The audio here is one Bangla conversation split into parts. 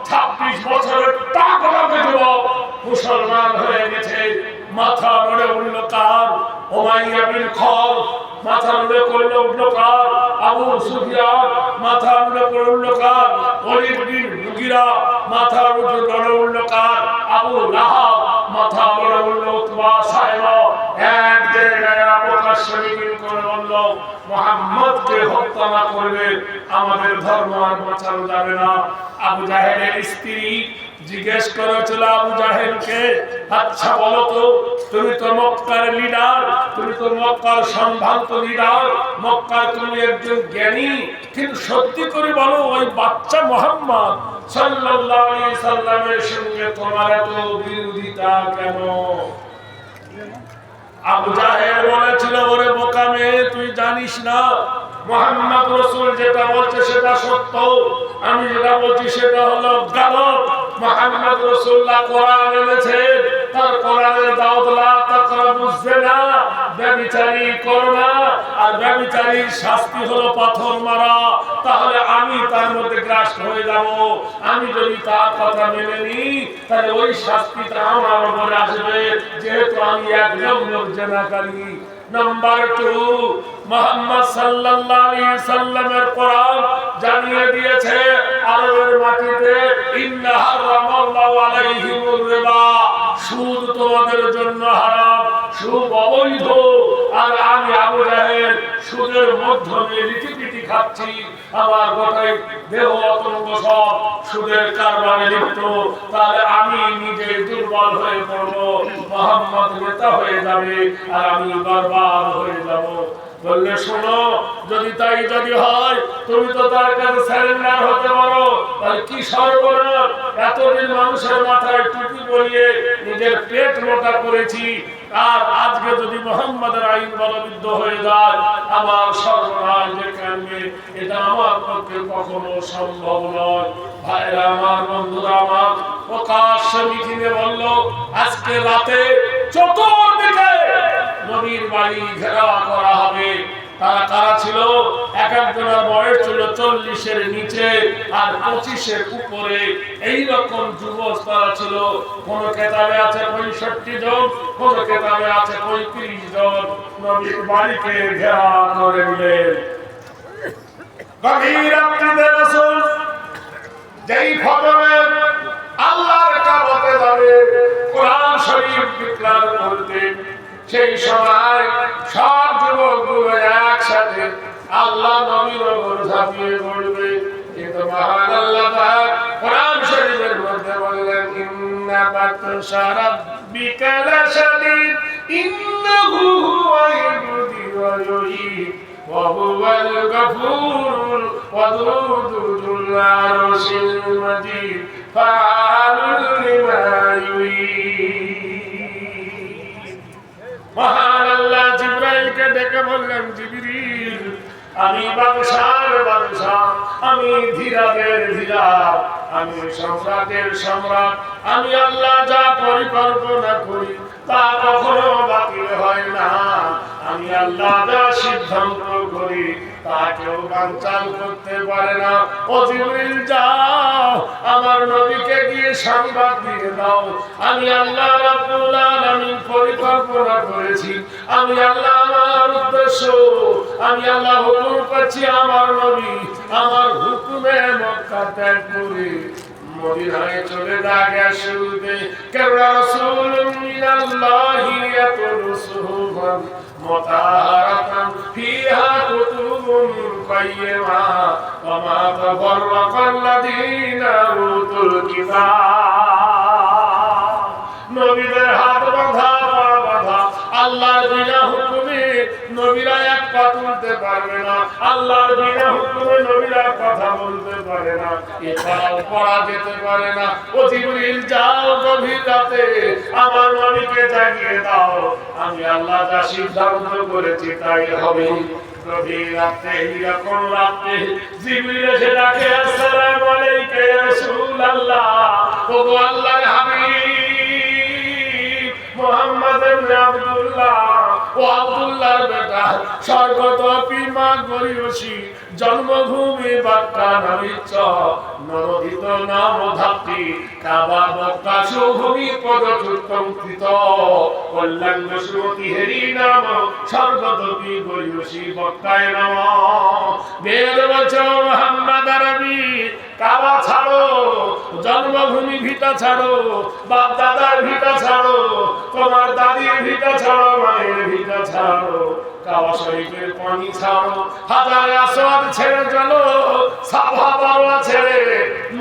26 বছরের টাকলাকে যুবক মুসলমান হয়ে গেছে। মাথা নড়ে উঠল কার? উমাইয়া বিন খালদ। মাথা নড়ে উঠল কার? আবু সুফিয়ান। মাথা নড়ে উঠল কার? ওলীদ বিন মুগীরা। মাথা নড়ে উঠল কার? আবু লাহাব। মাথা নড়ে উঠল উতবা সাইবা। এক জায়গায় প্রকাশ্যে মিছিল করে বলল, মুহাম্মদকে হত্যা না করবে আমাদের ধর্ম আর বাঁচানো যাবে না। আবু জাহেলের স্ত্রী জিজ্ঞেস করেছিল আবু জাহেলকে, আচ্ছা বলো তো, তুমি তো মক্কার লিডার, তুমি তো মক্কার সম্ভ্রান্ত লিডার, মক্কার তুমি একজন জ্ঞানী, কিন্তু সত্যি করে বলো ওই বাচ্চা মুহাম্মদ সাল্লাল্লাহু আলাইহি সাল্লামের সঙ্গে তোমার এত বিরোধিতা কেন? আবু জাহেল বলেছিল, ওরে বোকা মেয়ে, তুই জানিস না মুহাম্মদ রাসূল যেটা বলছে সেটা সত্য, আমি যেটা বলছি সেটা হলো গালব। মুহাম্মদ রাসূলুল্লাহ কোরআন এনেছেন, তার কোরআনের দাওয়াত লা তাকরাবুজ জিনা, ব্যভিচারী করো না, আর ব্যভিচারীর শাস্তি হলো পাথর মারা। তাহলে আমি তার মধ্যে গ্রাস হয়ে যাব। আমি যদি তার কথা মেনে নিই তাহলে ওই শাস্তিটা আমার উপরে আসবে, যেহেতু আমি এক নম্বর জিনাকারী। নাম্বার 2, মুহাম্মদ সাল্লাল্লাহু আলাইহি সাল্লামের কোরআন জানিয়ে দিয়েছে আরবের মাটিতে ইন্না হারামাল্লাহু আলাইহিমুর রিবা, সুদ তোমাদের জন্য হারাম, সুদ অবৈধ। আর আমি আবু জাহেল সুদের মাধ্যমে লিটিপিটি খাচ্ছি, আমার গোটাই দেহ অতঙ্গ সব সুদের কারবারে লিপ্ত। তাহলে আমি নিজে দুর্বল হয়ে পড়বো, মুহাম্মদ নেতা হয়ে যাবে আর আমি বরবাদ হয়ে যাব। বললে শোনো, যদি তাই যদি হয় তুমি তো তার কাছে সারেন্ডার হতে পারো, তাহলে কি সর্বনাশ! এতদিন মানুষের মাথায় টুপি পরিয়ে নিজের পেট মোটা করেছি, আর আজকে যদি মুহাম্মদের আইন বলবিদ্ধ হয়ে যায় আমার সর্বনাশ ডেকে আনবে, এটা আমার পক্ষে কখনো সম্ভব নয়। ভাইরা আমার, বন্ধুরা আমার, প্রকাশ্যে মিটিংয়ে বলল আজকে রাতে চতুর্দিকে নবীর বাড়ি ঘেরাও করা হবে। তারা কারা ছিল? এক একজনের বয়স ছিল 40-এর নিচে আর 25-এর উপরে, এইরকম যুবক তারা ছিল। কোন কেতাবে আছে 65 জন, কোন কেতাবে আছে 35 জন। নবীর বাড়িকে ঘেরাও করে দিলেন। গভীর রাত্রিতে রাসূল যেই ফজরে আল্লাহর কাবাতে যাবে কোরআন শরীফ ডিক্লার করতে, সেই সময় সব যুবকগুলো একসাথে আল্লাহ নবীর উপর ঝাঁপিয়ে পড়বে। কিন্তু মহান আল্লাহ পাক কোরআন শরীফের মধ্যে বললেন, ইন্না বাতশা রাব্বিকা লাশাদীদ ইন্নাহু হুয়াল ওয়া ইউঈদ ওয়া হুয়াল গফুরুল ওয়াদুদুল যুল আরশিল মাজিদ ফাআলুল লিমা ইউঈদ। মহান আল্লাহ জিবরাইলকে ডেকে বললেন, জিবরিল, আমি বাদশার বাদশা, আমি ধীরাদের ধীরা, আমি সম্রাটের সম্রাট। আমি আল্লাহ যা পরিকল্পনা করি তা কখনো বাতিল হয় না। আমি আল্লাহ যা সিদ্ধান্ত করি তা কেউ বানচাল করতে পারে না। ও জিবরিল, যাও আমার নবীকে গিয়ে সংবাদ দিয়ে দাও, আমি আল্লাহ রাব্বুল আলামিন পরিকল্পনা করেছি, আমি আল্লাহ আমার উদ্দেশ্য, আমি আল্লাহ হুকুম করছি আমার নবী আমার হুকুমে মক্কা ত্যাগ করে মদিনায় চলে যাবে। শুরুতে কারা রাসূলুম মিনাল্লাহি ইয়াতুলু সুহুফান মুতাহারাতান ফিহা কুতুবুন কাইয়্যিমা ওয়া মা তাফাররাকাল্লাযীনা উতুল কিতাব। নবীদের হাত বাঁধা পা বাঁধা, আল্লাহর বিনা হুকুমে নবীরা এক পা তুলতে পারবে না, আল্লাহর বিনা হুকুমে নবীরা কথা বলতে পারে না, এছাড়াও পড়া যেতে পারে না। ও জিবরিল, যাও গভীর রাতে আমার নবীকে জাগিয়ে দাও, আমি আল্লাহ যা সিদ্ধান্ত করেছি তাই হবে। গভীর রাতে, এইরকম রাতে জিবরিল এসে ডাকে, আসসালামু আলাইকা ইয়া রাসূলুল্লাহ, ওগো আল্লাহর হাবিব মুহাম্মদ ইবনে আব্দুল্লাহ, ও আব্দুল্লাহর বেটা স্বর্গত পিমা গরিয়সী জন্মভূমি বাক্কা নামিচ্ছ নরদিত নাম ধাত্রী কাবা মক্কা সুভূমি পদচুত্তঙ্কিত কল্যাণ সুমতি হেরি নাম স্বর্গত পি গরিয়সী বক্কায় নাম বেদ বচন মোহাম্মদ আরবি কাবা ছাড়ো জন্মভূমি ভিটা ছাড়ো বাপ দাদার ভিটা ছাড়ো তোমার দাদির ভিটা ছাড়ো মায়ের ভিটা ছাড়ো কাবা শরীফের পানি ছাড়ো হাজারে আসওয়াদ ছেড়ে চলো সাফা মারওয়া ছেড়ে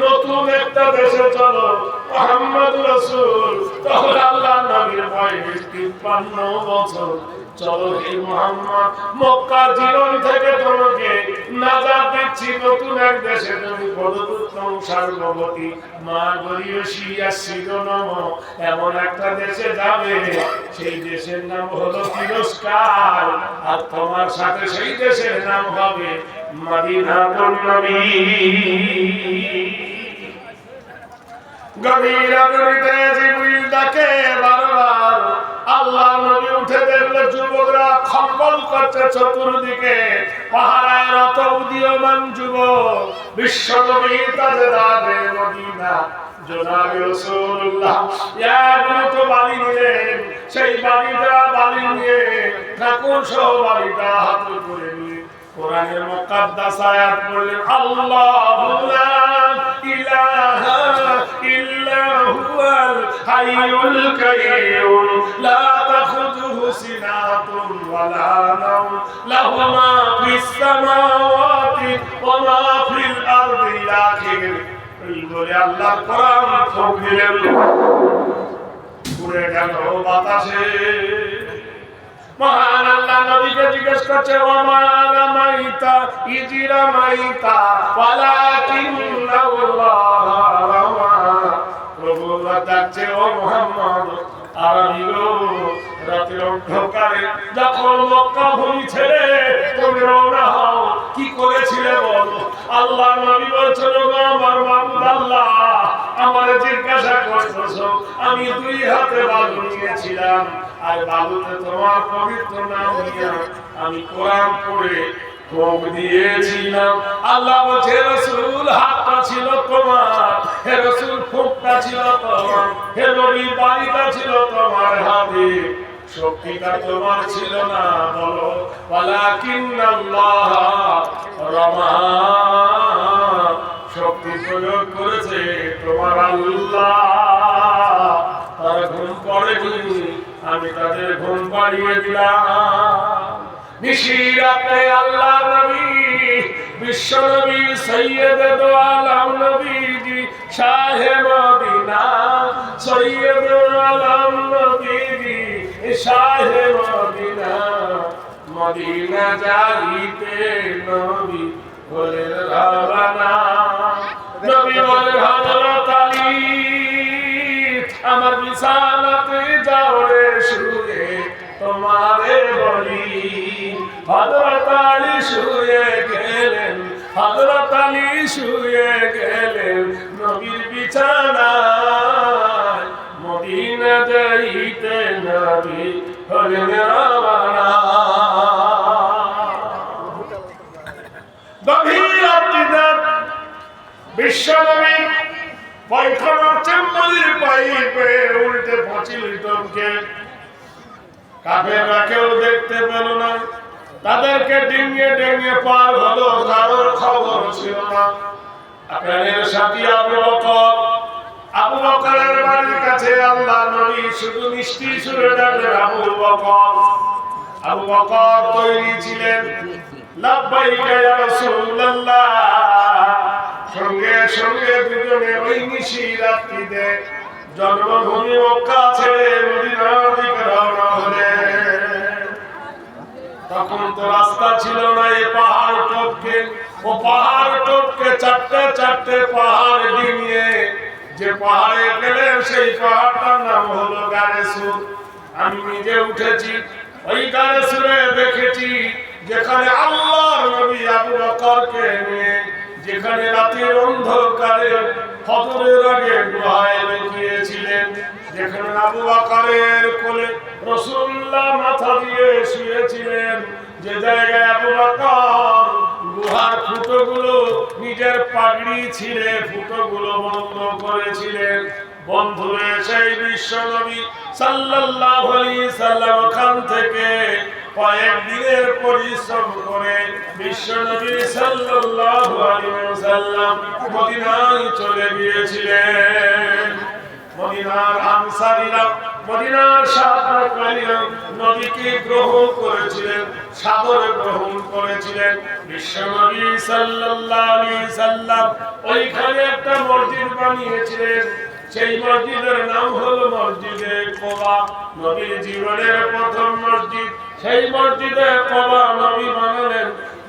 নতুন একটা দেশে চলো মুহাম্মদ রাসূল তখন আল্লাহ নবীর বয়স 53 বছর চলো হে মুহাম্মদ মক্কা জীবন থেকে তোমাকে নাজাত দিচ্ছি নতুন এক দেশে তুমি পদপুত্তম সার্বভৌমী মা গরিয়সী শিরোনাম এমন একটা দেশে যাবে সেই দেশের নাম হলো তিরস্কার আর তোমার সাথে সেই দেশের নাম হবে মদিনাতুন নবী গভীর রাতে জিবরিল ডাকে বারবার আল্লাহ নবী উঠে দেখলো যুবকরা খম্বল করছে চতুর্দিকে পাহারায় রত উদীয়মান যুবক বিশ্বনবী তাজদারে মদিনা জনাবে রাসূলুল্লাহ এক মুঠো বালি নিলেন সেই বালিটা বালি নিয়ে ঠাকুর সহ বালিটা হাতে করে নিয়ে কোরআনের মুকাদ্দাস আয়াত পড়লেন আল্লাহু লা ইলাহা ইল্লা হুয়াল হাইয়ুল কাইয়্যুম লা তাখুযুহু সিনাতুন ওয়ালা নাওম লাহু মা ফিস সামাওয়াতি ওয়া মা ফিল আরদি আখির এই বলে আল্লাহর কোরআন ফকিলেন পুরে গেল বাতাসে মহান আল্লাহ নবীকে জিজ্ঞেস করছে ওমা রামাইতা ইজি রামাইতা ওয়ালাকিন্নাল্লাহ রামা প্রভু ডাকছে ও মুহাম্মদ আরবি গো রাতের অন্ধকারে যখন মক্কা ভূমি ছেড়ে তুমি রওনা হও কি করেছিলে বলো আল্লাহ নবী বলছেন গো আমার মাবুদ আল্লাহ আমার জিজ্ঞাসা করতেছো আমি দুই হাতে বালু নিয়েছিলাম আর বালুতে তোমার পবিত্র নাম নিয়ে আমি কোরআন পড়ে ফোক দিয়েছিলাম আল্লাহ বলছে রাসূল হাতটা ছিল তোমার হে রাসূল ফোকটা ছিল তোমার হে নবী বাড়িটা ছিল তোমার হাতে শক্তিটা তোমার ছিল না বলো ওয়ালাকিন্নাল্লাহ রামা শক্তি প্রয়োগ করেছে তোমার আল্লাহ তারা ঘুম পড়েনি আমি তাদের ঘুম পাড়িয়ে দিলাম নিশিরাতে আল্লাহ নবী বিশ্ব নবী সৈয়দ দো আলম নবীজি শাহে মদিনা সৈয়দ আলম নবীজি শাহে মদিনা মদিনা যাইতে নবী বলে রওনা নবী বলে হযরত আলী আমার বিছানাতে যাও রে শুয়ে তোমারে বলি হযরত আলী শুয়ে গেলেন হযরত আলী শুয়ে গেলেন নবীর বিছানায় মদিনা যাইতে নবী হলেন রওনা গভীর রাতে বিশ্বনবী পায়খানার চেম্বারের পাইপে উল্টে পচিল টমকে কাফেররা কেউ দেখতে পেল না তাদেরকে ডিঙিয়ে ডিঙিয়ে পার হলো কারোর খবর ছিল না আপনাদের সাথী আবু বকরের বাড়ির কাছে আল্লাহ নবী শুধু মিষ্টি সুরে ডাকলেন আবু বকর তৈরি ছিলেন লাব্বাইকা ইয়া রাসূলুল্লাহ সঙ্গে সঙ্গে দুজনে ওই নিশি রাত্রিতে জন্মভূমি মক্কা ছেড়ে মদিনার দিকে রওনা হলেন তখন তো রাস্তা ছিল না এই পাহাড় টপকে চারটে চারটে পাহাড় ডিঙিয়ে যে পাহাড়ে গেলেন সেই পাহাড়টার নাম হলো গারে সুর আমি নিজে উঠেছি ওই গারে সুরে দেখেছি যেখানে আল্লাহর নবী আবু বকরকে নিয়ে যেখানে রাতের অন্ধকারে ফজরের আগে গুহায় লুকিয়েছিলেন যেখানে আবু বকরের কোলে রাসূলুল্লাহ মাথা দিয়ে শুয়েছিলেন, যে জায়গায় আবু বকর গুহার ফুটোগুলো নিজের পাগড়ি ছিঁড়ে ফুটোগুলো বন্ধ করেছিলেন, বন্ধুরে সেই বিশ্বনবী সাল্লাল্লাহু আলাইহি সাল্লাম ওখান থেকে কয়েকদিনের পরিশ্রম করে বিশ্বনবী সাল্লাল্লাহু আলাইহি ওয়াসাল্লাম মদিনায় চলে গিয়েছিলেন। মদিনার আনসারীরা, মদিনার সাহাবায়ে নবীকে গ্রহণ করেছিলেন, সাদরে গ্রহণ করেছিলেন। বিশ্বনবী সাল্লাল্লাহু আলাইহি সাল্লাম ওইখানে একটা মসজিদ বানিয়েছিলেন, সেই মসজিদের নাম হলো মসজিদে কোবা। নবীর জীবনের প্রথম মসজিদ, সেই মসজিদে কোবা নবী বানালেন।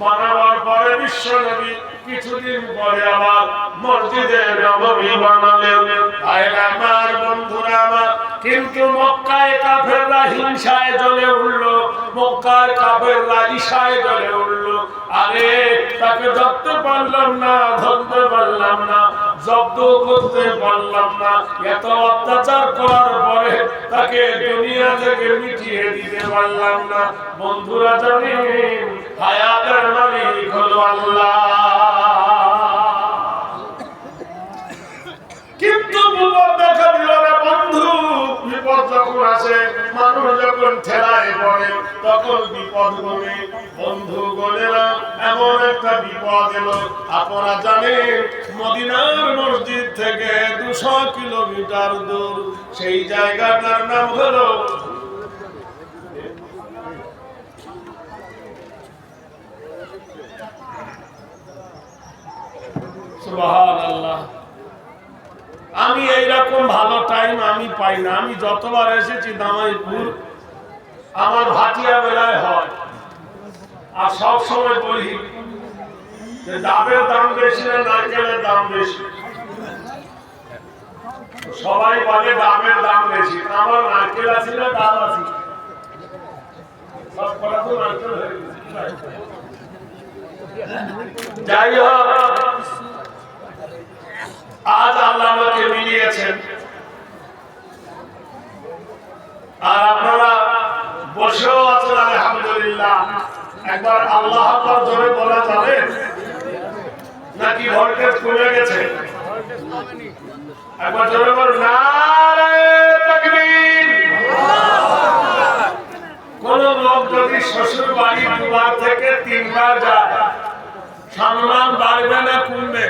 বানাবার পরে বিশ্বনবী কিছুদিন পরে আবার মসজিদে নববী বানালেন। আমার বন্ধুরা আমার, কিন্তু মক্কায় কাফেররা হিংসায় জ্বলে উঠলো, মক্কার কাফেররা ঈর্ষায় জ্বলে উঠলো। আরে তাকে ধরতে পারলাম না, ধরতে পারলাম না, জব্দ করতে পারলাম না, এত অত্যাচার করার পরে তাকে দুনিয়া থেকে মিটিয়ে দিতে পারলাম না। বন্ধুরা জানেন হায়াতের মালিক হলো আল্লাহ, কিন্তু বিপদ দেখা দিল রে বন্ধু। বিপদ যখন আসে, মানুষ যখন ঠেলায় পড়ে, তখন বিপদ গনে। বন্ধু গনে না, এমন একটা বিপদ এলো। আপনারা জানেন মদিনার মসজিদ থেকে 200 কিলোমিটার দূর, সেই জায়গাটার নাম হলো সুবহানাল্লাহ। আমি এইরকম ভালো টাইম আমি পাই না। আমি যতবার এসেছি দামাইপুর, আমার ভাটিয়া বেলায় হয়, আর সব সময় বলি যে ডাবের দাম বেশি না নারকেলের দাম বেশি। সবাই বলে ডাবের দাম বেশি, আমার নারকেল আছে না ডাব আছে, সব করা তো নারকেল হয়ে গেছে। যাই হোক, আজ আল্লাহ আমাকে মিলিয়েছেন, আর আপনারা বসেও আছেন আলহামদুলিল্লাহ। একবার আল্লাহ আকবার জোরে বলা যাবে নাকি ভোল্টেজ কমে গেছে? একবার জোরে বল, নারে তাকবীর। কোন লোক যদি শ্বশুর বাড়ি 2 বার থেকে 3 বার যায়, সম্মান বাড়বে না কমবে?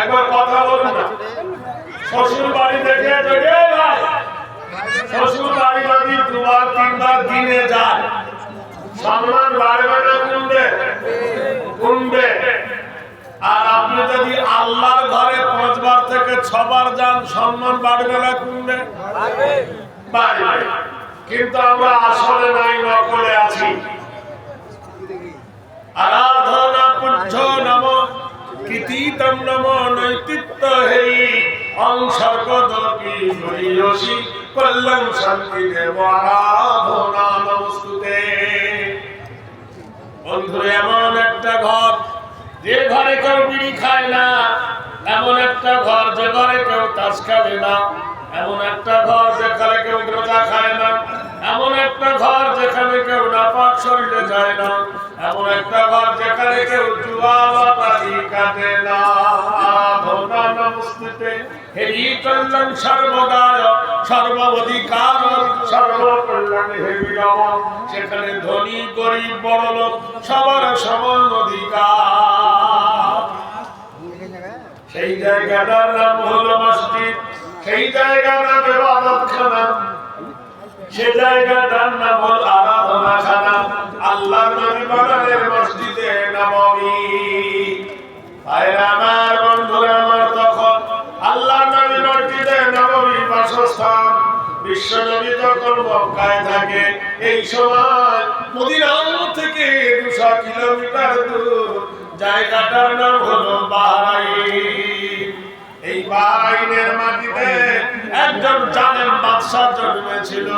একবার কথা বলুন না। শ্বশুর বাড়ি থেকে শ্বশুর বাড়ি যদি 2 বার 3 বার দিনে যায়, সম্মান বাড়বে না কমবে? কমবে। আর আপনি যদি আল্লাহর ঘরে 5 বার থেকে 6 বার যান, সম্মান বাড়বে না কমবে? বাড়বে। কিন্তু আমরা আসলে নাই, নকলে আছি। আরাধনা পুজ্জ নম কীর্তিতম নম নৈতিত্য হেই অংসর্গদপি হরিয়সি কল্যাণ শান্তি দেব আরাধনা নমস্তুতে। বন্ধু, এমন একটা ঘর যে ঘরে কেউ বিড়ি খায় না, এমন একটা ঘর যে ঘরে কেউ তাস খেলে না, এমন একটা ঘর যেখানে কেউ রোজা খায় না, এমন একটা ঘর যেখানে কেউ নাপাক শরীরে যায় না, এমন একটা ঘর যেখানে কেউ জুয়া বাতারি কাটে না। আরাধনা নমস্তুতে হেরি কল্যাণ সর্বদায় সর্বাধিকার সর্বকল্যাণ হে বিরম। সেখানে ধনী গরিব বড়লোক সবার সমান অধিকার। সেই জায়গাটার নাম হলো মসজিদ, সেই জায়গার নাম ইবাদতখানা, সেই জায়গাটার নাম হলো আরাধনাখানা। আল্লাহর নবী বানালেন মসজিদে নববী। ভাইরা আমার, বন্ধুরা আমার, তখন আল্লাহর নবী মসজিদে নববী বাসস্থান। বিশ্বনবী যখন মক্কায় থাকে, এই সময় মদিনা থেকে 200 কিলোমিটার দূর, জায়গাটার নাম হলো বাহরাইন। এই বাহরাইনের মাটিতে একজন জালেম বাদশা জন্মেছিল।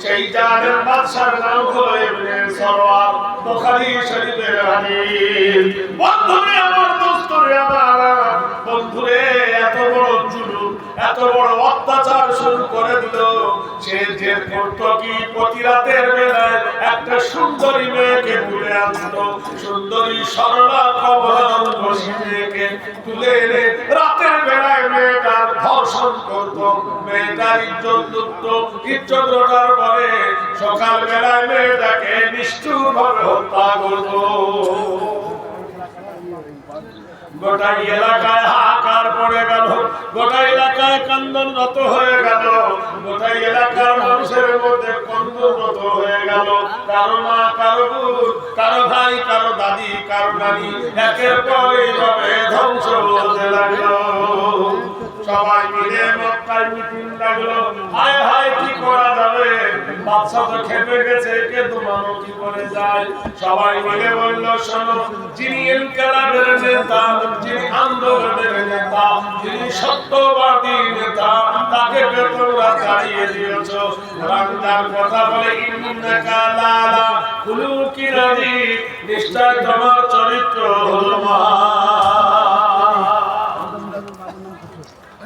সেই জালেম বাদশার নাম হলো ইবনে সরওয়ার। বুখারী শরীফের হাদিস। বন্ধুরে আমার, দোস্তরে আমার, বন্ধুরে, এত বড় জুলুম এত বড় অত্যাচার শুরু করে দিল। সে যে করতো কি, প্রতি রাতের বেলায় একটা সুন্দরী মেয়েকে তুলে আনতো, সুন্দরী সরলা কমলান মেয়েকে তুলে এনে রাতের বেলায় মেয়েটার ধর্ষণ করতো, মেয়েটার ইজ্জত লুটতো, ইজ্জত লোটার পরে সকাল বেলায় মেয়েটাকে নিষ্ঠুরভাবে হত্যা করতো। গোটা এলাকায় হাহাকার পড়ে গেল, গোটা এলাকায় কান্দনরত হয়ে গেল, গোটা এলাকার মানুষের মধ্যে কন্দনরত হয়ে গেল। কারো মা, কারো বোন, কারো ভাই, কারো দাদি, কারো নানি একের পর এইভাবে ধ্বংস হতে লাগলো। সবাই মিলে মক্কায় মিটিং লাগলো, হায় হায় কি করা যাবে, বাদশা তো খেপে গেছে, কে দমানো কি করে যায়। সবাই মিলে বলল, শোনো, যিনি ইনকিলাবের নেতা, যিনি আন্দোলনের নেতা, যিনি সত্যবাদী নেতা, তাকে তোমরা তাড়িয়ে দিয়েছো। কোরআন কথা বলে, ইন্নাকা লালা খুলুকিন আযীম, নিশ্চয় তোমার চরিত্র হলো মহান।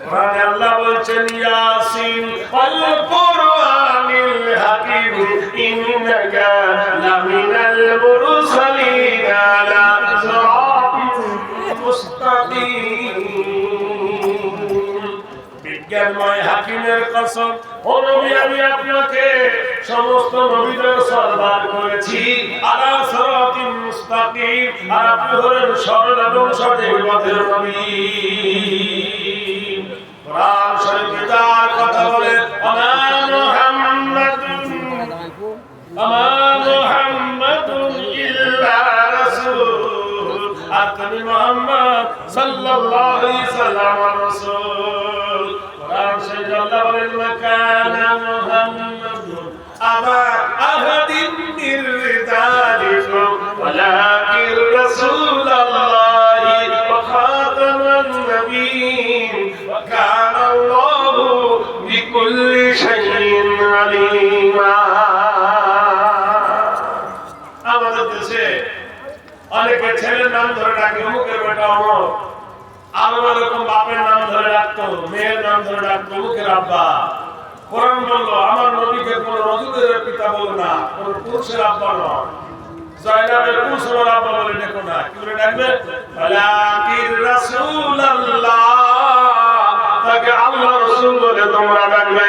কোরআনে আল্লাহ বলছেন, ইয়াসিন ওয়াল কুরআনিল হাকীম, ইন্নাকা লামিনাল মুরসালিন আলা সিরাতিন মুস্তাকিম। বিজ্ঞানময় হাকিমের কসম, ও নবী, আমি আপনাকে সমস্ত নবীদের সরদার করেছি আলা সিরাতিন মুস্তাকিম, আর আপনি হলেন সরল এবং সঠিক পথের নবী। কোরআন শরীফে যার কথা বলে, আমা মুহাম্মাদুন ইল্লা রাসূল, আর তুমি মুহাম্মদ সাল্লাল্লাহু আলাইহি সাল্লাম রাসূল। কোরআন শরীফে আল্লাহ বলেন, মাকানা মুহাম্মাদুন আবা আহাদিন মির রিজালিকুম ওয়ালাকিন রাসূলুল্লাহি ওয়া খাতামান নাবিয়্যিন ওয়া কানা আল্লাহু বিকুল্লি শাইইন আলীমা। আমাদের দেশে অনেকে ছেলের নাম ধরে ডাকে, অমুকের বেটা অমুক, আরো এরকম বাপের নাম ধরে ডাকতো, মেয়ের নাম ধরে ডাকতো, অমুকের আব্বা। কোরআন বলল, আমার নবীকে কোন রজুলের পিতা বলো না, কোন পুরুষের আব্বা নয়। জয়নাবের পুরুষের আব্বা বলে ডেকো না, কি বলে ডাকবে? ওয়ালাকিন রাসূলুল্লাহ, তাকে আল্লাহ রাসূল বলে তোমরা ডাকবে।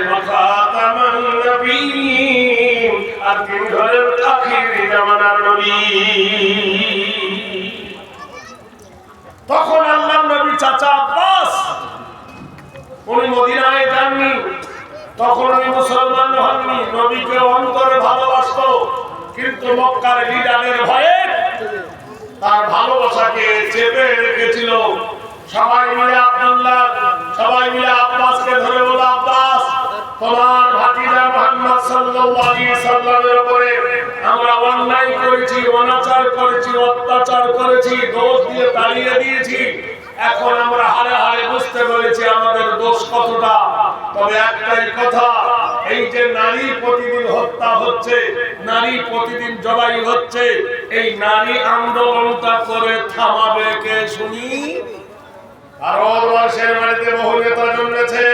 ওয়া খাতামান নাবিয়্যিন, আর তিনি হলেন আখিরি জামানার নবী। তখন আল্লাহর নবী চাচা আব্বাস, উনি মদিনায় যাননি, তখন উনি মুসলমান হননি, নবীকে অন্তরে ভালোবাসতো, কিন্তু মক্কার লিডারের ভয়ে তার ভালোবাসাকে চেপে রেখেছিল। সবাই মিলে আব্দুল্লাহ, সবাই মিলে আব্বাসকে ধরে বলল, আব্বাস, তোমার ভাতিজা মুহাম্মদ সাল্লাল্লাহু আলাইহি সাল্লামের উপরে আমরা অন্যায় করেছি, অনাচার করেছি, অত্যাচার করেছি, দোষ দিয়ে তাড়িয়ে দিয়েছি। এখন আমরা হারে হারে বুঝতে পেরেছি আমাদের দোষ কতটা। তবে একটাই কথা, এই যে নারী প্রতিদিন হত্যা হচ্ছে, নারী প্রতিদিন জবাই হচ্ছে, এই নারী আন্দোলনটা করে থামাবে কে শুনি? আর ওর বয়সের বাড়িতে বহু নেতা জন্মেছে,